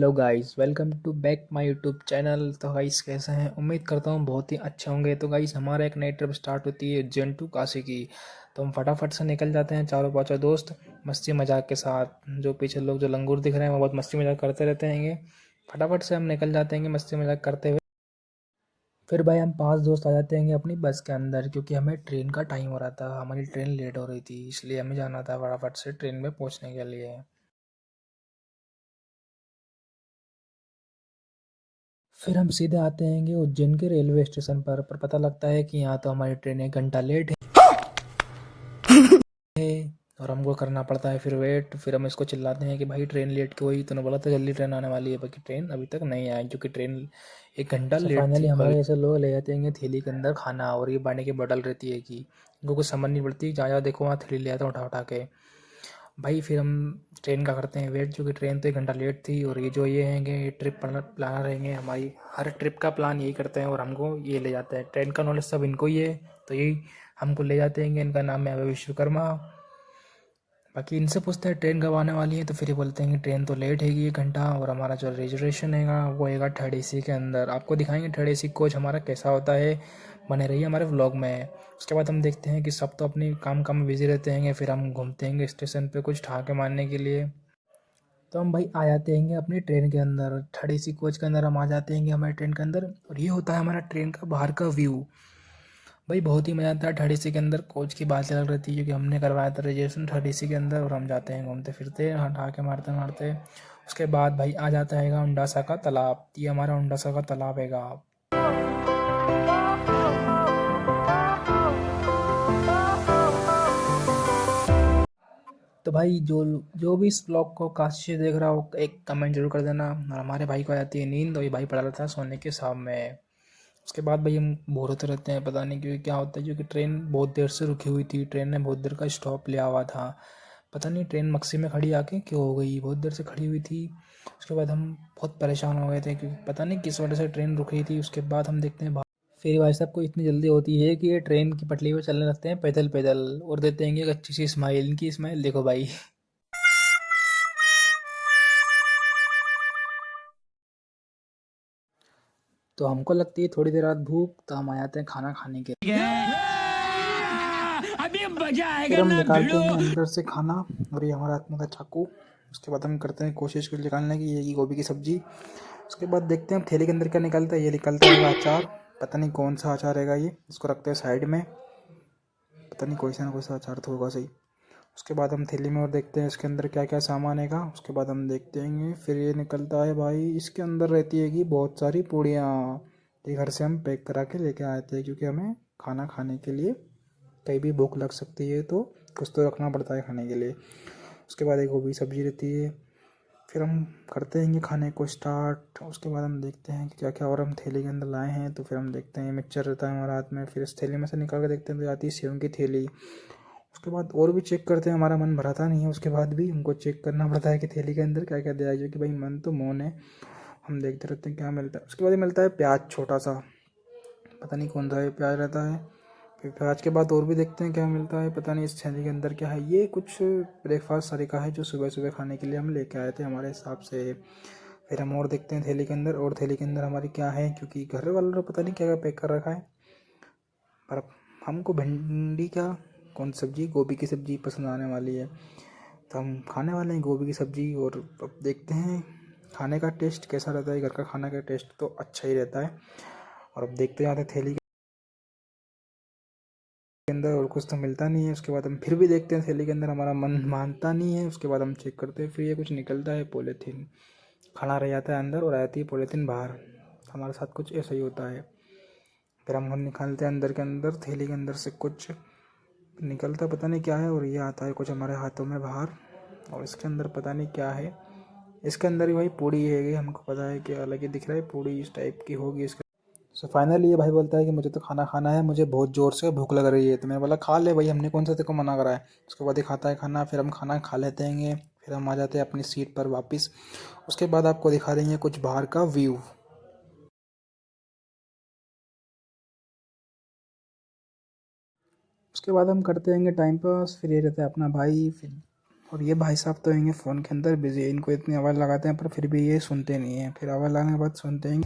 Hello guys, welcome to back my YouTube channel. तो guys कैसे हैं? उम्मीद करता हूँ बहुत ही अच्छे होंगे। तो गाइस हमारा एक नई ट्रिप स्टार्ट होती है उज्जैन टू काशी की। तो हम फटाफट से निकल जाते हैं चारों पांचों दोस्त मस्ती मजाक के साथ। जो पीछे लोग जो लंगूर दिख रहे हैं वो बहुत मस्ती मजाक करते रहते हैं। फटाफट से हम निकल जाते हैं मस्ती मजाक करते हुए। फिर भाई हम 5 दोस्त आ जाते हैं अपनी बस के अंदर, क्योंकि हमें ट्रेन का टाइम हो रहा था। हमारी ट्रेन लेट हो रही थी, इसलिए हमें जाना था फटाफट से ट्रेन में पहुँचने के लिए। फिर हम सीधे आते हैं उज्जैन के रेलवे स्टेशन पर पता लगता है कि यहाँ तो हमारी ट्रेन 1 घंटा लेट है और हमको करना पड़ता है फिर वेट। फिर हम इसको चिल्लाते हैं कि भाई ट्रेन लेट क्यों हुई? तूने बोला था जल्दी ट्रेन आने वाली है, बाकी ट्रेन अभी तक नहीं आई क्योंकि ट्रेन 1 घंटा लेट फाइनली थी। हमारे ऐसे लोग ले जाते हैं थैली के अंदर खाना, और ये पानी की बोतल रहती है कि इनको कुछ समझ नहीं पड़ती। जहाँ जहाँ देखो वहाँ थैली ले आते हैं उठा उठा के। भाई फिर हम ट्रेन का करते हैं वेट, क्योंकि ट्रेन तो 1 घंटा लेट थी। और ये जो ये हैंगे ये ट्रिप प्लानर रहेंगे, हमारी हर ट्रिप का प्लान यही करते हैं और हमको ये ले जाते हैं। ट्रेन का नॉलेज सब इनको ही है, तो यही हमको ले जाते हैं। इनका नाम है अभय विश्वकर्मा। बाकी इनसे पूछते हैं ट्रेन कब आने वाली है, तो फिर ये बोलते हैं कि ट्रेन तो लेट हैगी 1 घंटा, और हमारा जो रिजर्वेशन हैगा वो हैगा थर्ड एसी के अंदर। आपको दिखाएंगे थर्ड एसी कोच हमारा कैसा होता है, बने रहिए हमारे व्लॉग में। उसके बाद हम देखते हैं कि सब तो अपनी काम काम में बिजी रहते हैं। फिर हम घूमते हैं स्टेशन पे कुछ ठहाके मारने के लिए। तो हम भाई आ जाते हैं अपनी ट्रेन के अंदर, थर्ड एसी कोच के अंदर हम आ जाते हैं हमारे ट्रेन के अंदर। और ये होता है हमारा ट्रेन का बाहर का व्यू। भाई बहुत ही मज़ा आता है थर्ड एसी के अंदर। कोच की बात अलग रहती है क्योंकि हमने करवाया था रिजर्वेशन थर्ड एसी के अंदर, और हम जाते हैं घूमते फिरते ठहाके मारते मारते। उसके बाद भाई आ जाता है उंडासा का तालाब। ये हमारा उंडासा का तालाब हैगा। तो भाई जो जो भी इस ब्लॉग को काशी से देख रहा हो एक कमेंट जरूर कर देना। और हमारे भाई को आ जाती है नींद, और ये भाई पड़ा रहता है सोने के साथ में। उसके बाद भाई हम बोर होते रहते हैं, पता नहीं क्योंकि क्या होता है, क्योंकि ट्रेन बहुत देर से रुकी हुई थी। ट्रेन ने बहुत देर का स्टॉप लिया हुआ था। पता नहीं ट्रेन मक्सी में खड़ी आके क्यों हो गई, बहुत देर से खड़ी हुई थी। उसके बाद हम बहुत परेशान हो गए थे क्योंकि पता नहीं किस वजह से ट्रेन रुक रही थी। उसके बाद हम देखते हैं फिर भाई साहब को इतनी जल्दी होती है कि ये ट्रेन की पटरी पे चलने लगते हैं पैदल पैदल, और देते हैं एक अच्छी सी स्माइल। इनकी स्माइल देखो भाई। तो हमको लगती है थोड़ी देर बाद भूख, तो हम आ जाते हैं खाना खाने के लिए। अभी मजा आएगा फिर हम ना निकालते भिड़ो। हैं अंदर से खाना, और ये हमारे हाथ में था चाकू। उसके बाद हम करते हैं कोशिश को निकालने की, ये गोभी की सब्जी। उसके बाद देखते हैं थैली के अंदर क्या निकलता है। ये निकलता है अचार, पता नहीं कौन सा अचार है ये। इसको रखते हैं साइड में, पता नहीं कोई सा ना कोई सा अचार तो होगा सही। उसके बाद हम थैली में और देखते हैं इसके अंदर क्या क्या सामान हैगा। उसके बाद हम देखते हैं फिर ये निकलता है भाई, इसके अंदर रहती है कि बहुत सारी पूड़ियाँ। ये घर से हम पैक करा के लेके आए थे, क्योंकि हमें खाना खाने के लिए कहीं भी भूख लग सकती है, तो कुछ तो रखना पड़ता है खाने के लिए। उसके बाद एक गोभी सब्जी रहती है। फिर हम करते हैं खाने को स्टार्ट। उसके बाद हम देखते हैं कि क्या क्या और हम थैली के अंदर लाए हैं। तो फिर हम देखते हैं मिक्सचर रहता है हमारे हाथ में, फिर इस थैली में से निकाल के देखते हैं तो आती है सेव की थैली। उसके बाद और भी चेक करते हैं, हमारा मन भराता नहीं है उसके बाद भी हमको चेक करना पड़ता है कि थैली के अंदर क्या क्या दिया है, जो कि भाई मन तो मौन है, हम देखते रहते हैं क्या मिलता है। उसके बाद मिलता है प्याज छोटा सा, पता नहीं कौन सा है प्याज रहता है। फिर प्याज के बाद और भी देखते हैं क्या मिलता है, पता नहीं इस थैली के अंदर क्या है। ये कुछ ब्रेकफास्ट तरीका है जो सुबह सुबह खाने के लिए हम लेके आए थे हमारे हिसाब से। फिर हम और देखते हैं थैली के अंदर, और थैली के अंदर हमारी क्या है, क्योंकि घर वालों ने पता नहीं क्या क्या पैक कर रखा है। पर अब हमको भिंडी का कौन सब्जी, गोभी की सब्जी पसंद आने वाली है, तो हम खाने वाले हैं गोभी की सब्जी। और अब देखते हैं खाने का टेस्ट कैसा रहता है। घर का खाना का टेस्ट तो अच्छा ही रहता है। और अब देखते जाते हैं थैली के अंदर, और कुछ तो मिलता नहीं है। उसके बाद हम फिर भी देखते हैं थैली के अंदर, हमारा मन मानता नहीं है। उसके बाद हम चेक करते हैं, फिर ये कुछ निकलता है पॉलीथीन, खाना रह जाता है अंदर और आती है पॉलीथीन बाहर। हमारे साथ कुछ ऐसा ही होता है। फिर हम निकालते हैं अंदर के अंदर, थैली के अंदर से कुछ निकलता पता नहीं क्या है, और ये आता है कुछ हमारे हाथों में बाहर। और इसके अंदर पता नहीं क्या है। इसके अंदर ही भाई पूड़ी है, हमको पता है कि अलग ही दिख रहा है, पूड़ी इस टाइप की होगी इसके। सो फाइनली ये भाई बोलता है कि मुझे तो खाना खाना है, मुझे बहुत ज़ोर से भूख लग रही है। तो मैंने बोला खा ले भाई, हमने कौन सा तेरे को मना करा है। उसके बाद ही खाता है खाना, फिर हम खाना खा लेते हैं। फिर हम आ जाते हैं अपनी सीट पर वापस। उसके बाद आपको दिखा देंगे कुछ बाहर का व्यू। उसके बाद हम करते हैं टाइम पास। फिर ये रहता है अपना भाई, फिर और ये भाई साहब तो होंगे फ़ोन के अंदर बिजी, इनको इतनी आवाज़ लगाते हैं पर फिर भी ये सुनते नहीं हैं, फिर आवाज़ लगाने के बाद सुनते हैं।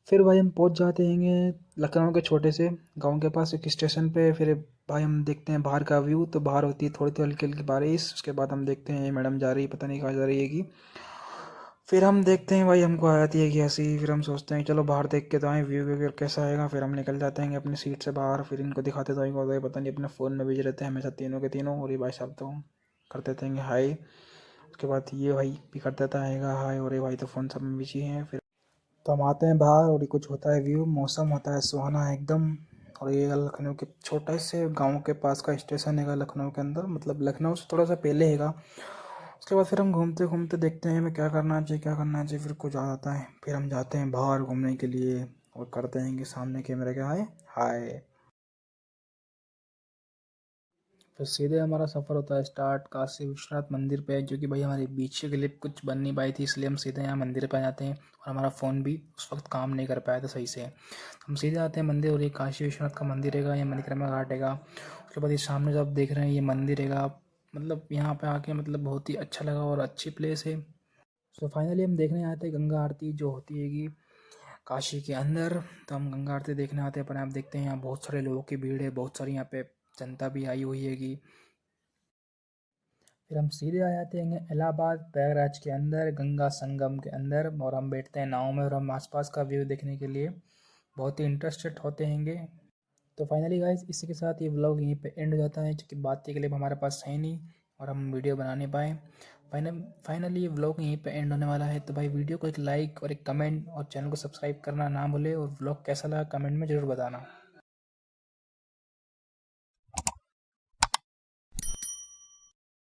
फिर भाई हम पहुंच जाते हैं लखनऊ के छोटे से गांव के पास एक स्टेशन पे। फिर भाई हम देखते हैं बाहर का व्यू, तो बाहर होती है थोड़ी थोड़ी हल्की हल्की बारिश। उसके बाद हम देखते हैं ये मैडम जा रही है, पता नहीं कहाँ जा रही है कि। फिर हम देखते हैं भाई हमको आ जाती है कि ऐसी, फिर हम सोचते हैं चलो बाहर देख के तो आए व्यू व्यू कैसा आएगा। फिर हम निकल जाते हैं अपनी सीट से बाहर, फिर इनको दिखाते तो इनको पता नहीं अपने फ़ोन में बिजी रहते हैं हमेशा तीनों के तीनों। और ये भाई साहब तो कर देते हैं हाय। उसके बाद ये भाई भी कर देता है हाय, और ये भाई तो फ़ोन सब में बिजी हैं। फिर तो हम आते हैं बाहर और ये कुछ होता है व्यू, मौसम होता है सुहाना एकदम। और ये लखनऊ के छोटे से गांव के पास का स्टेशन है लखनऊ के अंदर, मतलब लखनऊ से थोड़ा सा पहले है। उसके बाद फिर हम घूमते घूमते देखते हैं हमें क्या करना चाहिए क्या करना चाहिए, फिर कुछ आ जाता है। फिर हम जाते हैं बाहर घूमने के लिए और करते हैं कि सामने कैमरे के हाय हाय। फिर सीधे हमारा सफ़र होता है स्टार्ट काशी विश्वनाथ मंदिर पे, जो कि भाई हमारी बीच की क्लिप कुछ बन नहीं पाई थी, इसलिए हम सीधे यहाँ मंदिर पे आ जाते हैं। और हमारा फ़ोन भी उस वक्त काम नहीं कर पाया था सही से। हम सीधे आते हैं मंदिर, और ये काशी विश्वनाथ का मंदिर हैगा, ये मणिकर्णिका घाट हैगा। उसके बाद ये सामने जो आप देख रहे हैं ये मंदिर हैगा, मतलब यहाँ पे आके मतलब बहुत ही अच्छा लगा और अच्छी प्लेस है। सो फाइनली हम देखने आते हैं गंगा आरती जो होती हैगी काशी के अंदर। तो हम गंगा आरती देखने आते हैं, पर आप देखते हैं यहाँ बहुत सारे लोगों की भीड़ है, बहुत सारी यहाँ पे जनता भी आई हुई हैगी। फिर हम सीधे आ जाते हैं इलाहाबाद प्रयागराज के अंदर गंगा संगम के अंदर, और हम बैठते हैं नाव में और हम आसपास का व्यू देखने के लिए बहुत ही इंटरेस्टेड होते हैंगे। तो फाइनली गाइस इसी के साथ ये व्लॉग यहीं पे एंड हो जाता है, क्योंकि बात के लिए हमारे पास है नहीं और हम वीडियो बना नहीं पाए। फाइनली ये व्लॉग यहीं पे एंड होने वाला है। तो भाई वीडियो को एक लाइक और एक कमेंट और चैनल को सब्सक्राइब करना ना भूले, और व्लॉग कैसा लगा कमेंट में ज़रूर बताना।